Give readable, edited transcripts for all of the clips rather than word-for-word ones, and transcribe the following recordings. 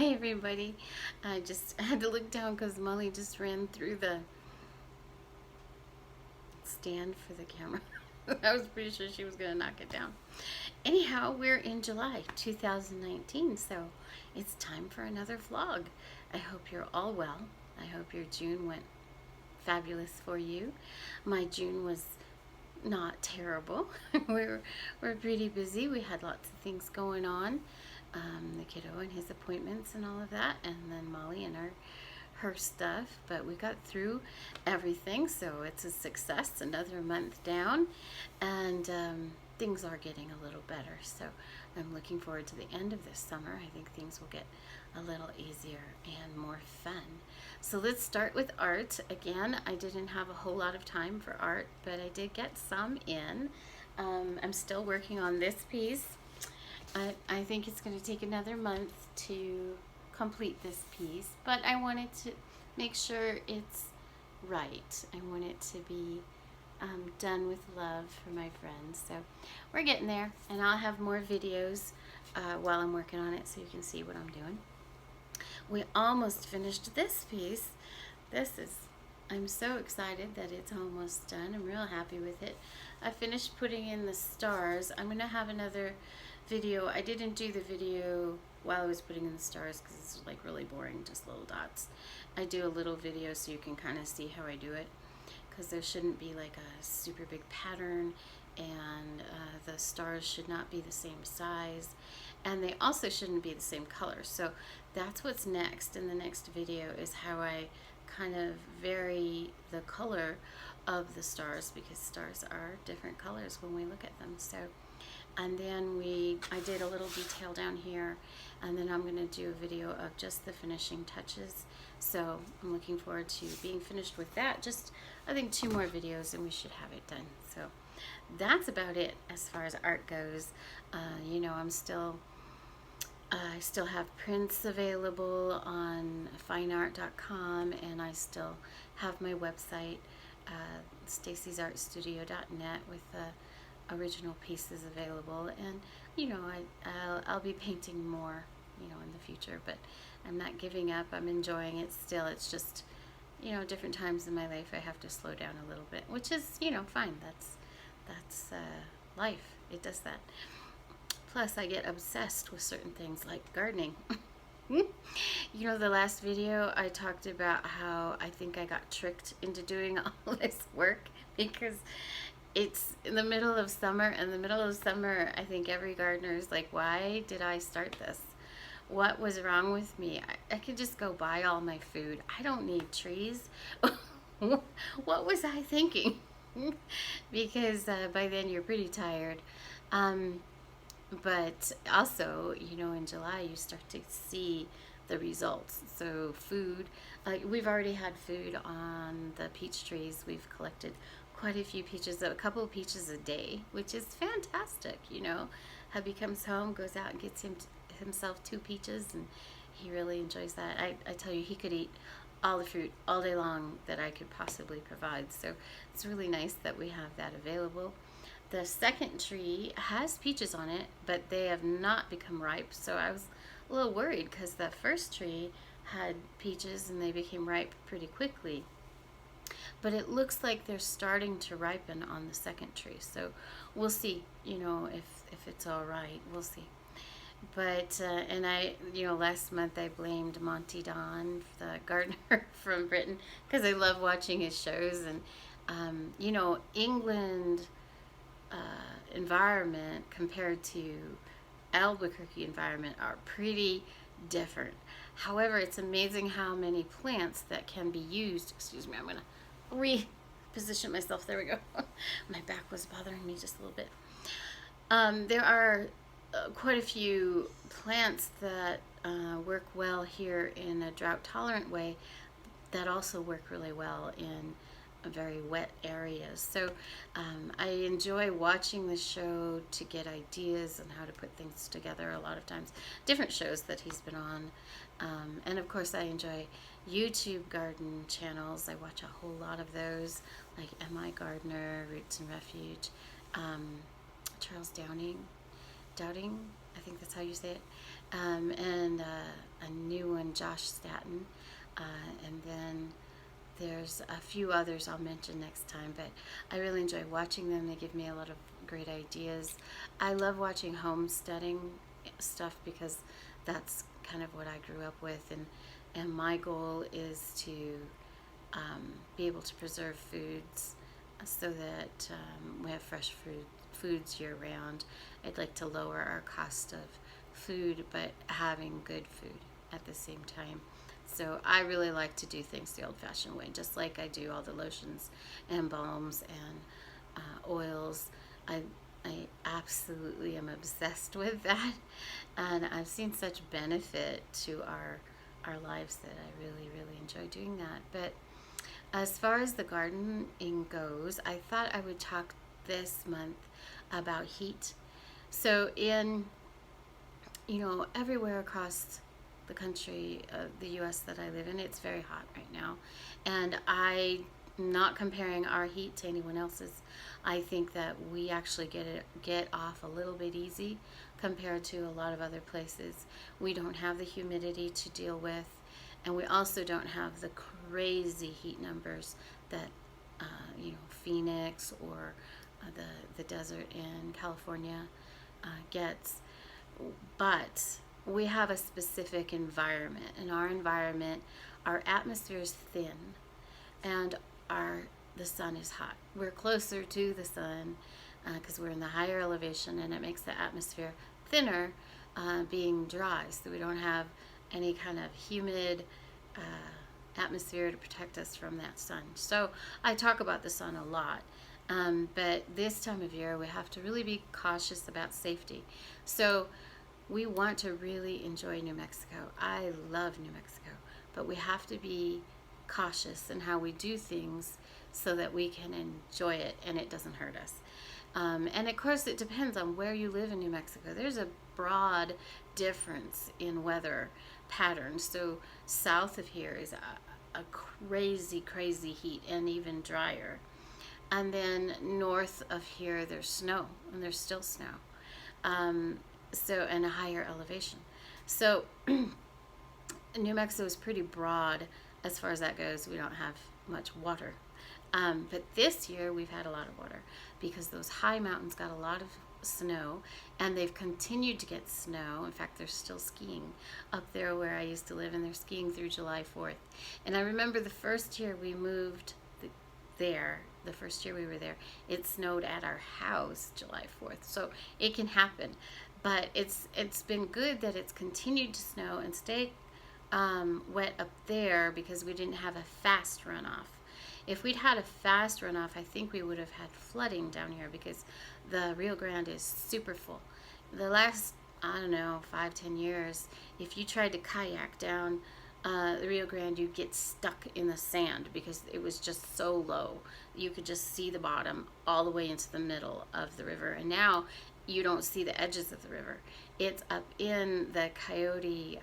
Hi everybody. I just had to look down because Molly just ran through the stand for the camera. I was pretty sure she was going to knock it down. Anyhow, we're in July 2019, so it's time for another vlog. I hope you're all well. I hope your June went fabulous for you. My June was not terrible. we're pretty busy. We had lots of things going on. The kiddo and his appointments and all of that, and then Molly and her stuff, but we got through everything, so it's a success. Another month down, and things are getting a little better, so I'm looking forward to the end of this summer. I think things will get a little easier and more fun. So let's start with art. Again, I didn't have a whole lot of time for art, but I did get some in. I'm still working on this piece. I think it's going to take another month to complete this piece, but I wanted to make sure it's right. I want it to be done with love for my friends. So we're getting there, and I'll have more videos while I'm working on it so you can see what I'm doing. We almost finished this piece. I'm so excited that it's almost done. I'm real happy with it. I finished putting in the stars. I'm going to have another video. I didn't do the video while I was putting in the stars because it's like really boring, just little dots. I do a little video so you can kind of see how I do it, because there shouldn't be like a super big pattern, and the stars should not be the same size, and they also shouldn't be the same color. So that's what's next in the next video, is how I kind of vary the color of the stars, because stars are different colors when we look at them. So, and then I did a little detail down here, and then I'm going to do a video of just the finishing touches. So I'm looking forward to being finished with that. Just, I think, 2 more videos and we should have it done. So that's about it as far as art goes. You know, I still have prints available on fineart.com, and I still have my website, stacysartstudio.net, with the original pieces available. And you know, I'll be painting more, you know, in the future, but I'm not giving up. I'm enjoying it still. It's just, you know, different times in my life I have to slow down a little bit, which is, you know, fine. That's life. It does that. Plus, I get obsessed with certain things like gardening. You know, the last video I talked about how I think I got tricked into doing all this work because it's in the middle of summer. In the middle of summer, I think every gardener is like, why did I start this? What was wrong with me? I could just go buy all my food. I don't need trees. What was I thinking? Because by then you're pretty tired. But also, you know, in July you start to see the results. So food, we've already had food on the peach trees. We've collected quite a few peaches, a couple of peaches a day, which is fantastic. You know, hubby comes home, goes out and gets himself 2 peaches, and he really enjoys that. I tell you, he could eat all the fruit all day long that I could possibly provide. So it's really nice that we have that available. The second tree has peaches on it, but they have not become ripe. So I was a little worried because the first tree had peaches and they became ripe pretty quickly. But it looks like they're starting to ripen on the second tree. So we'll see, you know, if it's all right. We'll see. But, and you know, last month I blamed Monty Don, the gardener from Britain, because I love watching his shows. And, you know, England environment compared to Albuquerque environment are pretty different. However, it's amazing how many plants that can be used. Excuse me, I'm going to reposition myself. There we go. My back was bothering me just a little bit. There are quite a few plants that work well here in a drought-tolerant way that also work really well in very wet areas. So I enjoy watching the show to get ideas on how to put things together. A lot of times, different shows that he's been on, and of course I enjoy YouTube garden channels. I watch a whole lot of those, like M.I. Gardener, Roots and Refuge, Charles Dowding, I think that's how you say it, and a new one, Josh Staten, and then there's a few others I'll mention next time, but I really enjoy watching them. They give me a lot of great ideas. I love watching homesteading stuff because that's kind of what I grew up with, and my goal is to be able to preserve foods so that we have fresh foods year round. I'd like to lower our cost of food, but having good food at the same time. So I really like to do things the old-fashioned way, just like I do all the lotions and balms and oils. I absolutely am obsessed with that, and I've seen such benefit to our lives that I really enjoy doing that. But as far as the gardening goes, I thought I would talk this month about heat. So everywhere across the country, the U.S. that I live in, it's very hot right now, and I'm not comparing our heat to anyone else's. I think that we actually get off a little bit easy compared to a lot of other places. We don't have the humidity to deal with, and we also don't have the crazy heat numbers that Phoenix or the desert in California gets. But we have a specific environment. In our environment, our atmosphere is thin, and the sun is hot. We're closer to the sun because we're in the higher elevation, and it makes the atmosphere thinner, being dry, so we don't have any kind of humid atmosphere to protect us from that sun. So I talk about the sun a lot, but this time of year we have to really be cautious about safety. So we want to really enjoy New Mexico. I love New Mexico, but we have to be cautious in how we do things so that we can enjoy it and it doesn't hurt us. And of course, it depends on where you live in New Mexico. There's a broad difference in weather patterns. So south of here is a crazy heat and even drier. And then north of here, there's snow, and there's still snow. And a higher elevation. So New Mexico is pretty broad as far as that goes. We don't have much water. But this year we've had a lot of water because those high mountains got a lot of snow, and they've continued to get snow. In fact, they're still skiing up there where I used to live, and they're skiing through July 4th. And I remember the first year we moved there, the first year we were there, it snowed at our house July 4th. So it can happen. But it's been good that it's continued to snow and stay wet up there because we didn't have a fast runoff. If we'd had a fast runoff, I think we would have had flooding down here because the Rio Grande is super full. The last, 5-10 years, if you tried to kayak down the Rio Grande, you'd get stuck in the sand because it was just so low. You could just see the bottom all the way into the middle of the river. And now you don't see the edges of the river. It's up in the Coyote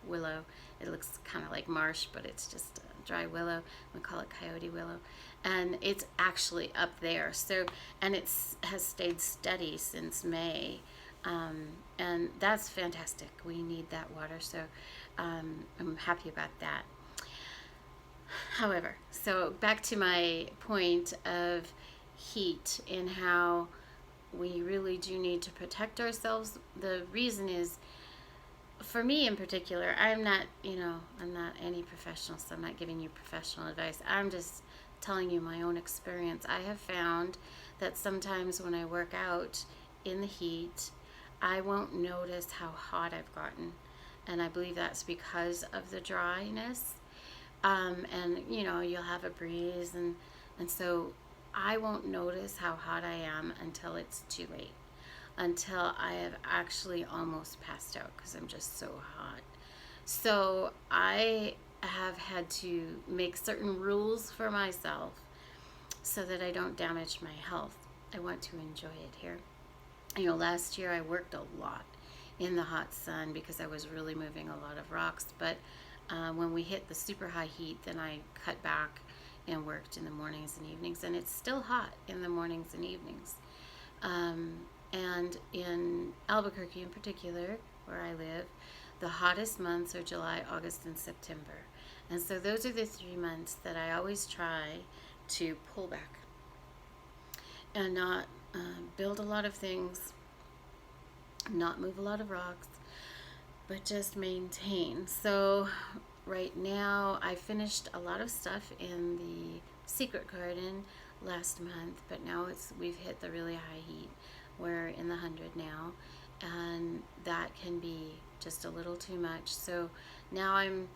willow. It looks kind of like marsh, but it's just dry willow. We call it Coyote willow. And it's actually up there. So, and it has stayed steady since May. And that's fantastic. We need that water. So I'm happy about that. However, so back to my point of heat and how we really do need to protect ourselves. The reason is, for me in particular, I'm not any professional, so I'm not giving you professional advice. I'm just telling you my own experience. I have found that sometimes when I work out in the heat, I won't notice how hot I've gotten. And I believe that's because of the dryness. And you'll have a breeze, and so I won't notice how hot I am until it's too late, until I have actually almost passed out because I'm just so hot. So I have had to make certain rules for myself so that I don't damage my health. I want to enjoy it here. Last year I worked a lot in the hot sun because I was really moving a lot of rocks, but when we hit the super high heat, then I cut back and worked in the mornings and evenings, and it's still hot in the mornings and evenings. And in Albuquerque in particular, where I live, the hottest months are July, August, and September. And so those are the 3 months that I always try to pull back and not build a lot of things, not move a lot of rocks, but just maintain. So right now I finished a lot of stuff in the secret garden last month, but now we've hit the really high heat. We're in the 100 now, and that can be just a little too much. So now I'm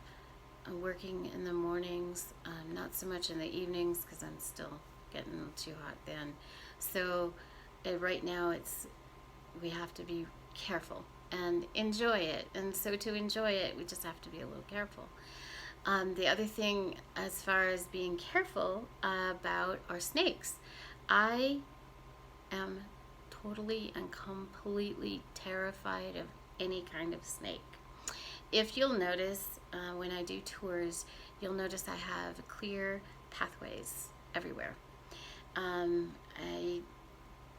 working in the mornings, not so much in the evenings because I'm still getting too hot then. So right now we have to be careful and enjoy it. And so to enjoy it, we just have to be a little careful. The other thing, as far as being careful about, are snakes. I am totally and completely terrified of any kind of snake. If you'll notice, when I do tours, you'll notice I have clear pathways everywhere. I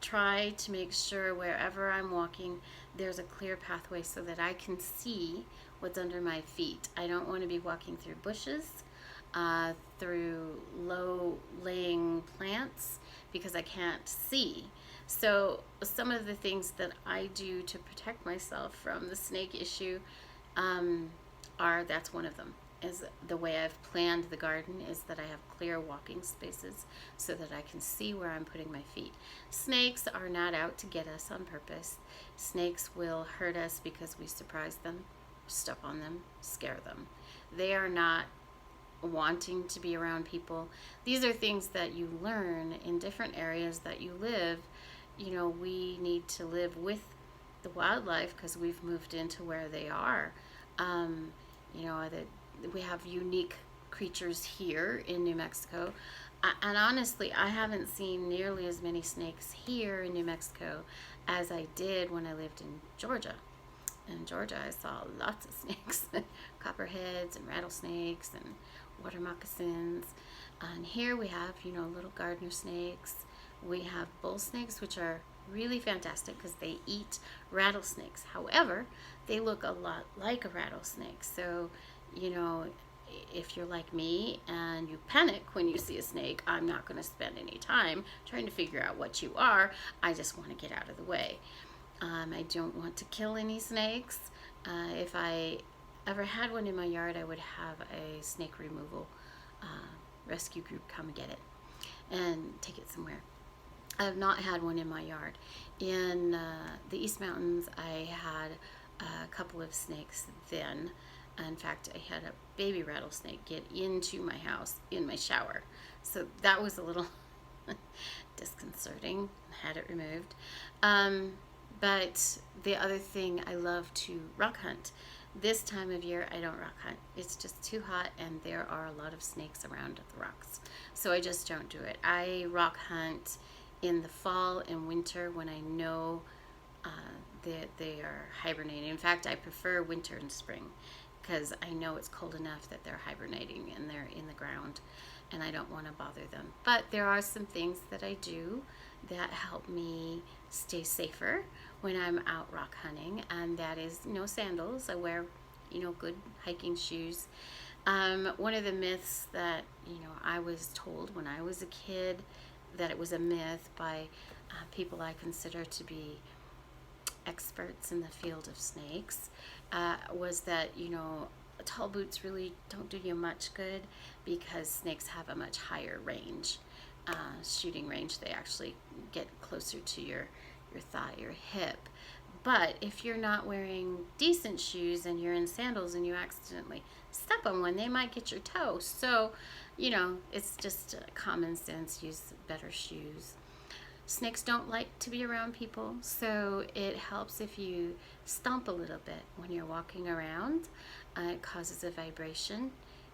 try to make sure wherever I'm walking, there's a clear pathway so that I can see what's under my feet. I don't want to be walking through bushes, through low-laying plants, because I can't see. So some of the things that I do to protect myself from the snake issue that's one of them. Is the way I've planned the garden is that I have clear walking spaces so that I can see where I'm putting my feet. Snakes are not out to get us on purpose. Snakes will hurt us because we surprise them, step on them, scare them. They are not wanting to be around people. These are things that you learn in different areas that you live. You know, we need to live with the wildlife because we've moved into where they are. You know, we have unique creatures here in New Mexico. And honestly, I haven't seen nearly as many snakes here in New Mexico as I did when I lived in Georgia. In Georgia, I saw lots of snakes, copperheads and rattlesnakes and water moccasins. And here we have, you know, little gardener snakes. We have bull snakes, which are really fantastic because they eat rattlesnakes. However, they look a lot like a rattlesnake. So, you know, if you're like me and you panic when you see a snake, I'm not going to spend any time trying to figure out what you are. I just want to get out of the way. I don't want to kill any snakes. If I ever had one in my yard, I would have a snake removal rescue group come and get it and take it somewhere. I have not had one in my yard. In the East Mountains, I had a couple of snakes then. In fact, I had a baby rattlesnake get into my house in my shower. So that was a little disconcerting. I had it removed. But the other thing, I love to rock hunt. This time of year, I don't rock hunt. It's just too hot and there are a lot of snakes around the rocks. So I just don't do it. I rock hunt in the fall and winter when I know that they are hibernating. In fact, I prefer winter and spring because I know it's cold enough that they're hibernating and they're in the ground and I don't want to bother them. But there are some things that I do that help me stay safer when I'm out rock hunting, and that is no sandals. I wear, you know, good hiking shoes. One of the myths that, you know, I was told when I was a kid, that it was a myth by people I consider to be experts in the field of snakes, was that, you know, tall boots really don't do you much good because snakes have a much higher range, shooting range. They actually get closer to your thigh, your hip. But if you're not wearing decent shoes and you're in sandals and you accidentally step on one, they might get your toe. So, you know, it's just common sense, use better shoes. Snakes don't like to be around people, so it helps if you stomp a little bit when you're walking around. It causes a vibration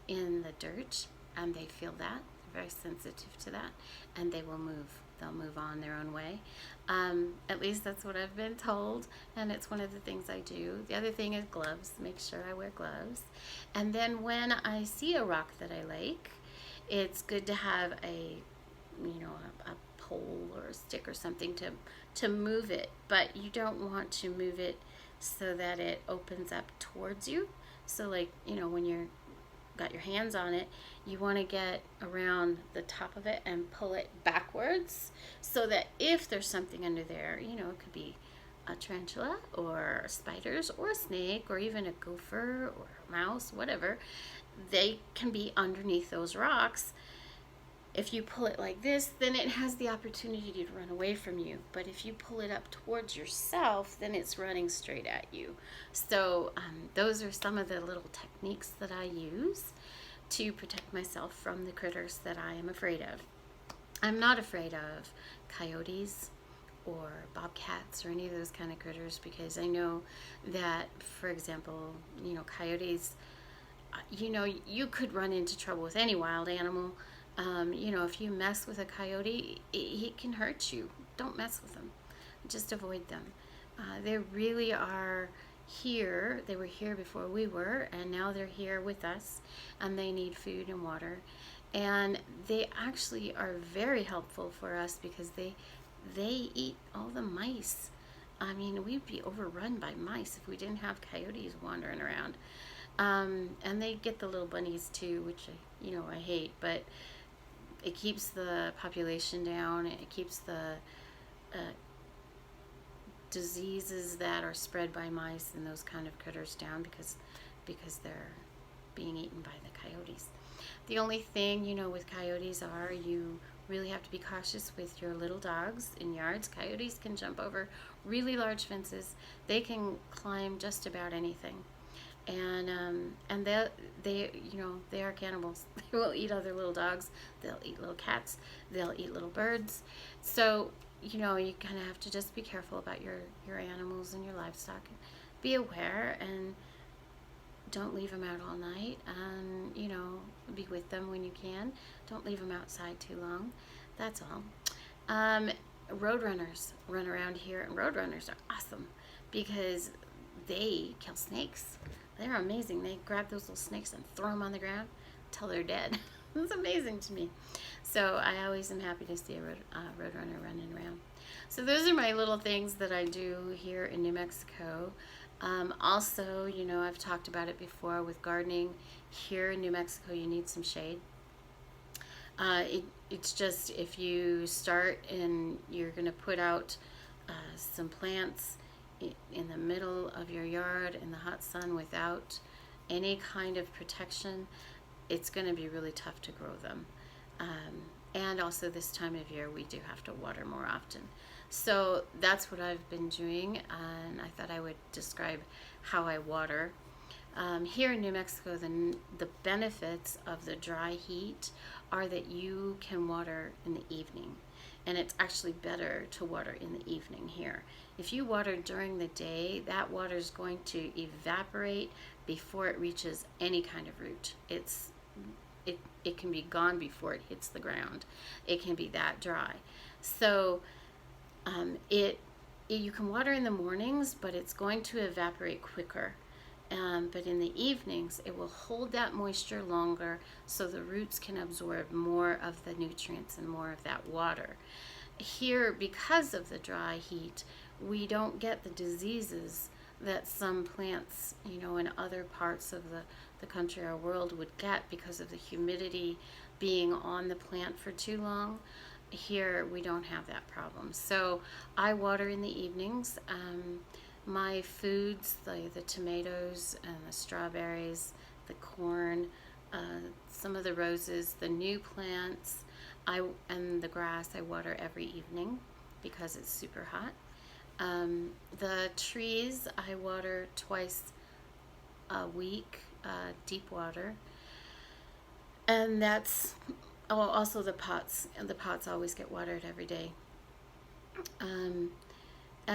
in the dirt, and they feel that. They're very sensitive to that, and they will move. They'll move on their own way. At least that's what I've been told, and it's one of the things I do. The other thing is gloves. Make sure I wear gloves. And then when I see a rock that I like, it's good to have a pole or a stick or something to move it, but you don't want to move it so that it opens up towards you. So like, when you're got your hands on it, you want to get around the top of it and pull it backwards, so that if there's something under there, it could be a tarantula or spiders or a snake or even a gopher or a mouse, whatever, they can be underneath those rocks. If you pull it like this, then it has the opportunity to run away from you. But if you pull it up towards yourself, then it's running straight at you. So those are some of the little techniques that I use to protect myself from the critters that I am afraid of. I'm not afraid of coyotes or bobcats or any of those kind of critters, because I know that, for example, coyotes, you could run into trouble with any wild animal. If you mess with a coyote, he can hurt you. Don't mess with them. Just avoid them. They really are here. They were here before we were, and now they're here with us, and they need food and water. And they actually are very helpful for us because they eat all the mice. I mean, we'd be overrun by mice if we didn't have coyotes wandering around. And they get the little bunnies too, which I hate, but it keeps the population down. It keeps the diseases that are spread by mice and those kind of critters down, because they're being eaten by the coyotes. The only thing, with coyotes are you really have to be cautious with your little dogs in yards. Coyotes can jump over really large fences. They can climb just about anything. And they are cannibals. They will eat other little dogs. They'll eat little cats. They'll eat little birds. So you kind of have to just be careful about your animals and your livestock. Be aware and don't leave them out all night. And be with them when you can. Don't leave them outside too long. That's all. Roadrunners run around here, and roadrunners are awesome because they kill snakes. They're amazing. They grab those little snakes and throw them on the ground until they're dead. It's amazing to me. So I always am happy to see a roadrunner running around. So those are my little things that I do here in New Mexico. Also, I've talked about it before with gardening. Here in New Mexico, you need some shade. It's just, if you start and you're going to put out some plants in the middle of your yard in the hot sun without any kind of protection, it's going to be really tough to grow them. And also this time of year, we do have to water more often. So that's what I've been doing, and I thought I would describe how I water. Here in New Mexico, the benefits of the dry heat are that you can water in the evening. And it's actually better to water in the evening here. If you water during the day, that water is going to evaporate before it reaches any kind of root. It can be gone before it hits the ground. It can be that dry. So you can water in the mornings, but it's going to evaporate quicker. But in the evenings, it will hold that moisture longer, so the roots can absorb more of the nutrients and more of that water. Here, because of the dry heat, we don't get the diseases that some plants, in other parts of the country or world would get because of the humidity being on the plant for too long. Here, we don't have that problem. So I water in the evenings. My foods, the tomatoes and the strawberries, the corn, some of the roses, the new plants, and the grass, I water every evening because it's super hot. The trees, I water twice a week, deep water. And that's, also the pots. And the pots always get watered every day. And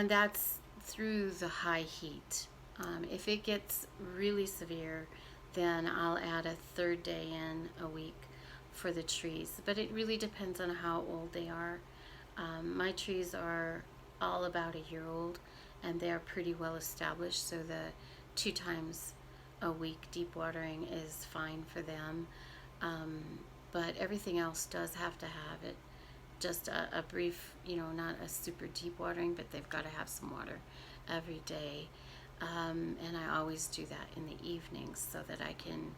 that's through the high heat. If it gets really severe, then I'll add a third day in a week for the trees. But it really depends on how old they are. My trees are all about a year old, and they are pretty well established, so the 2 times a week deep watering is fine for them. But everything else does have to have it. Just a brief, not a super deep watering, but they've got to have some water every day. And I always do that in the evenings so that I can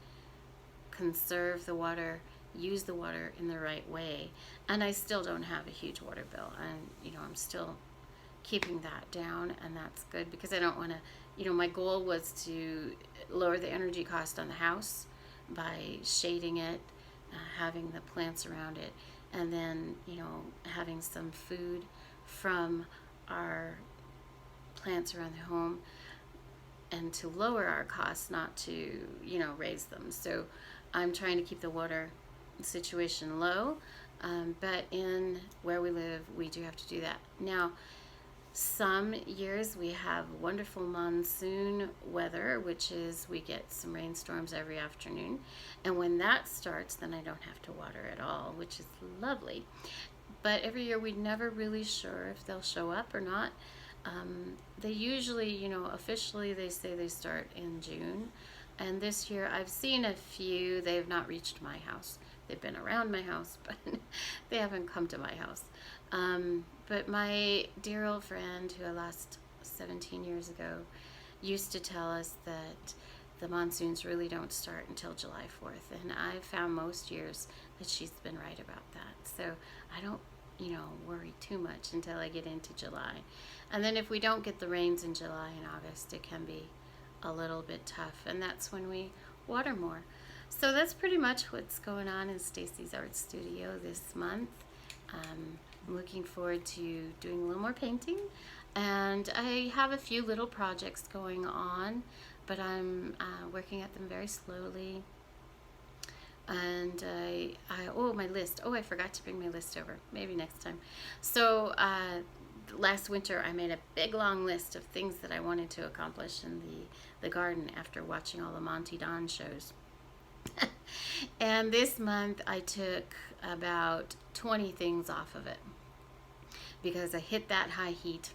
conserve the water, use the water in the right way. And I still don't have a huge water bill. And, I'm still keeping that down, and that's good because I don't want to, my goal was to lower the energy cost on the house by shading it, having the plants around it, and then, having some food from our plants around the home, and to lower our costs, not to, raise them. So I'm trying to keep the water situation low, but in where we live, we do have to do that. Now, some years we have wonderful monsoon weather, which is we get some rainstorms every afternoon. And when that starts, then I don't have to water at all, which is lovely. But every year we're never really sure if they'll show up or not. They usually, officially they say they start in June. And this year I've seen a few. They've not reached my house. They've been around my house, but they haven't come to my house. But my dear old friend who I lost 17 years ago used to tell us that the monsoons really don't start until July 4th. And I've found most years that she's been right about that. So I don't, worry too much until I get into July. And then if we don't get the rains in July and August, it can be a little bit tough. And that's when we water more. So that's pretty much what's going on in Stacy's Art Studio this month. I'm looking forward to doing a little more painting, and I have a few little projects going on, but I'm working at them very slowly. And my list. Oh, I forgot to bring my list over. Maybe next time. So last winter I made a big long list of things that I wanted to accomplish in the garden after watching all the Monty Don shows. And this month I took about 20 things off of it because I hit that high heat,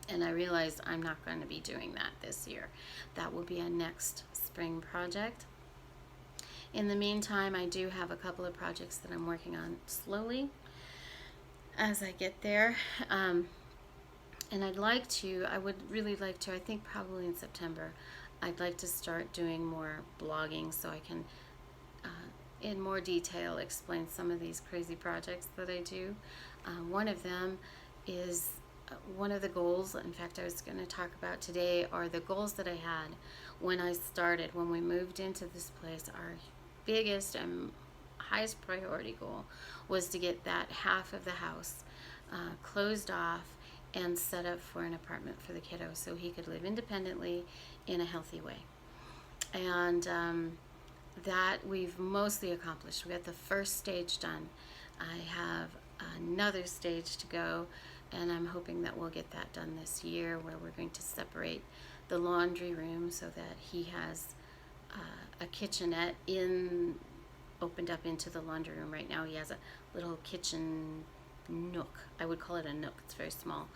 and I realized I'm not going to be doing that this year. That will be a next spring project. In the meantime, I do have a couple of projects that I'm working on slowly as I get there. And I would really like to, I think probably in September, I'd like to start doing more blogging so I can, in more detail, explain some of these crazy projects that I do. One of them is one of the goals, in fact, I was going to talk about today, are the goals that I had when I started, when we moved into this place. Our biggest and highest priority goal was to get that half of the house closed off and set up for an apartment for the kiddo so he could live independently in a healthy way. And that we've mostly accomplished. We got the first stage done. I have another stage to go, and I'm hoping that we'll get that done this year, where we're going to separate the laundry room so that he has a kitchenette opened up into the laundry room. Right now he has a little kitchen nook. I would call it a nook. It's very small,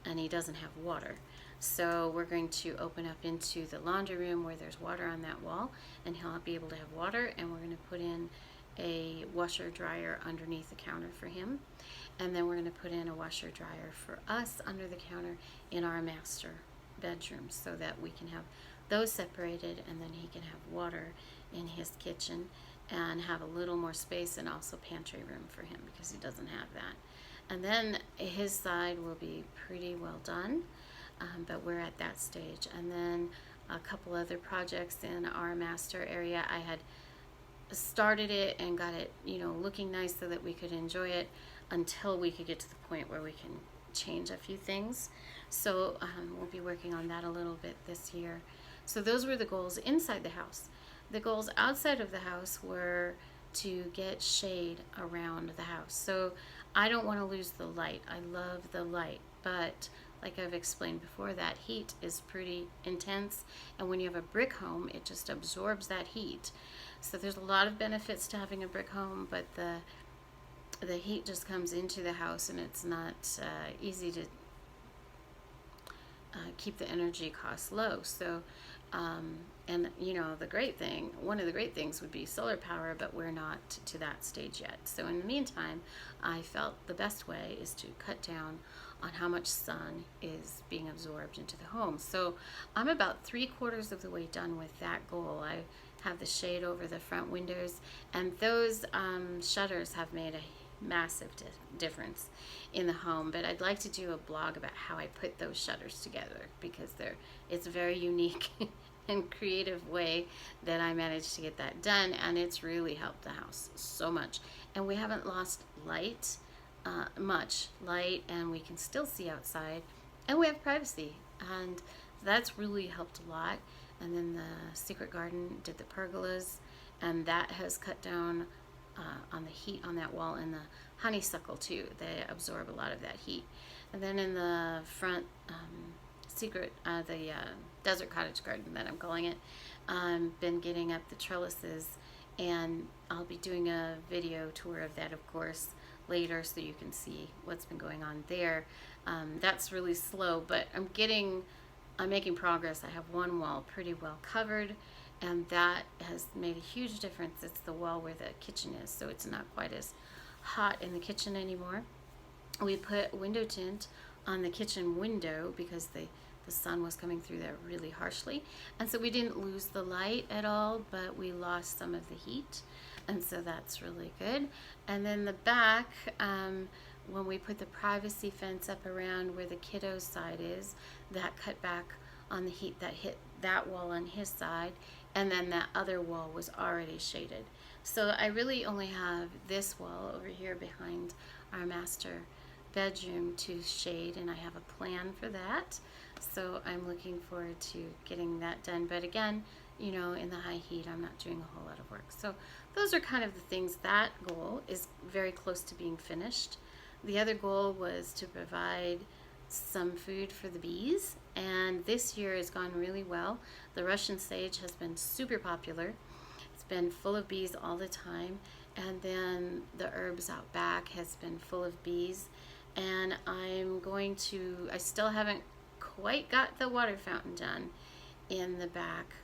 and he doesn't have water. So we're going to open up into the laundry room where there's water on that wall, and he'll be able to have water, and we're going to put in a washer dryer underneath the counter for him, and then we're going to put in a washer dryer for us under the counter in our master bedroom so that we can have those separated, and then he can have water in his kitchen and have a little more space, and also pantry room for him because he doesn't have that. And then his side will be pretty well done, but we're at that stage. And then a couple other projects in our master area. I had started it and got it, looking nice so that we could enjoy it until we could get to the point where we can change a few things. So we'll be working on that a little bit this year. So those were the goals inside the house. The goals outside of the house were to get shade around the house. So I don't want to lose the light. I love the light, but like I've explained before, that heat is pretty intense, and when you have a brick home, it just absorbs that heat. So there's a lot of benefits to having a brick home, but the heat just comes into the house, and it's not easy to keep the energy costs low. So and one of the great things would be solar power, but we're not to that stage yet. So in the meantime, I felt the best way is to cut down on how much sun is being absorbed into the home. So I'm about 3/4 of the way done with that goal. I have the shade over the front windows, and those shutters have made a massive difference in the home. But I'd like to do a blog about how I put those shutters together, because it's a very unique and creative way that I managed to get that done, and it's really helped the house so much. And we haven't lost light, much light, and we can still see outside, and we have privacy, and that's really helped a lot. And then the secret garden did the pergolas, and that has cut down on the heat on that wall, and the honeysuckle too. They absorb a lot of that heat. And then in the front the desert cottage garden that I'm calling it, been getting up the trellises, and I'll be doing a video tour of that, of course, later, so you can see what's been going on there. That's really slow, but I'm making progress. I have one wall pretty well covered, and that has made a huge difference. It's the wall where the kitchen is, so it's not quite as hot in the kitchen anymore. We put window tint on the kitchen window because the sun was coming through there really harshly, and so we didn't lose the light at all, but we lost some of the heat, and so that's really good. And then the back, when we put the privacy fence up around where the kiddo side is, that cut back on the heat that hit that wall on his side, and then that other wall was already shaded. So I really only have this wall over here behind our master bedroom to shade, and I have a plan for that. So I'm looking forward to getting that done. But again, you know, in the high heat, I'm not doing a whole lot of work. So those are kind of the things. That goal is very close to being finished. The other goal was to provide some food for the bees, and this year has gone really well. The Russian sage has been super popular. It's been full of bees all the time, and then the herbs out back has been full of bees. And I still haven't quite got the water fountain done in the back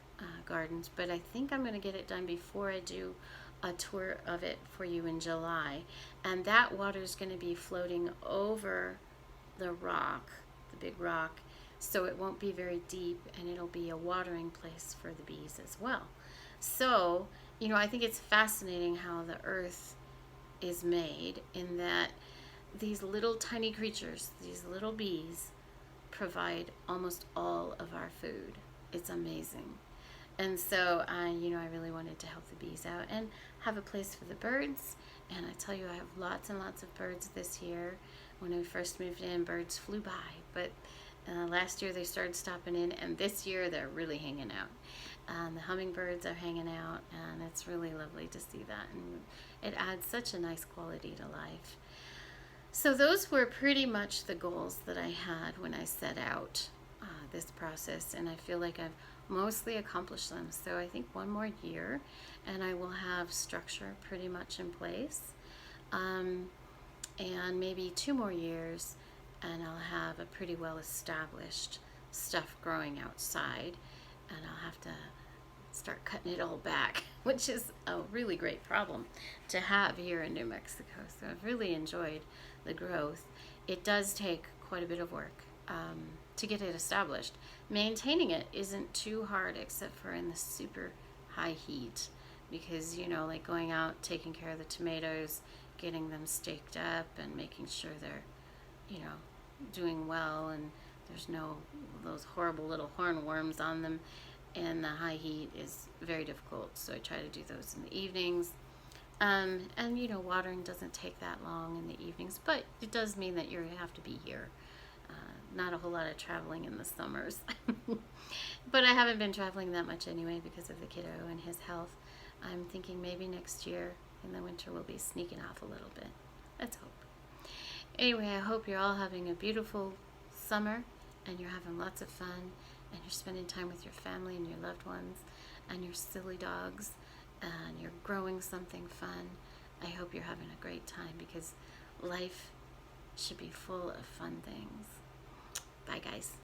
gardens, but I think I'm going to get it done before I do a tour of it for you in July. And that water is going to be floating over the rock, the big rock, so it won't be very deep, and it'll be a watering place for the bees as well. So, you know, I think it's fascinating how the earth is made, in that these little tiny creatures, these little bees, provide almost all of our food. It's amazing. And so, you know, I really wanted to help the bees out and have a place for the birds. And I tell you, I have lots and lots of birds this year. When we first moved in, birds flew by, but last year they started stopping in, and this year they're really hanging out. The hummingbirds are hanging out, and it's really lovely to see that, and it adds such a nice quality to life. So those were pretty much the goals that I had when I set out this process, and I feel like I've mostly accomplished them. So I think one more year and I will have structure pretty much in place, and maybe 2 more years and I'll have a pretty well established stuff growing outside, and I'll have to start cutting it all back, which is a really great problem to have here in New Mexico. So I've really enjoyed the growth. It does take quite a bit of work to get it established. Maintaining it isn't too hard, except for in the super high heat, because, you know, like going out, taking care of the tomatoes, getting them staked up, and making sure they're, you know, doing well, and there's no those horrible little hornworms on them, and the high heat is very difficult. So I try to do those in the evenings, and you know, watering doesn't take that long in the evenings, but it does mean that you have to be here. Not a whole lot of traveling in the summers, but I haven't been traveling that much anyway because of the kiddo and his health. I'm thinking maybe next year in the winter we'll be sneaking off a little bit. Let's hope. Anyway, I hope you're all having a beautiful summer, and you're having lots of fun, and you're spending time with your family and your loved ones and your silly dogs, and you're growing something fun. I hope you're having a great time, because life should be full of fun things. Bye, guys.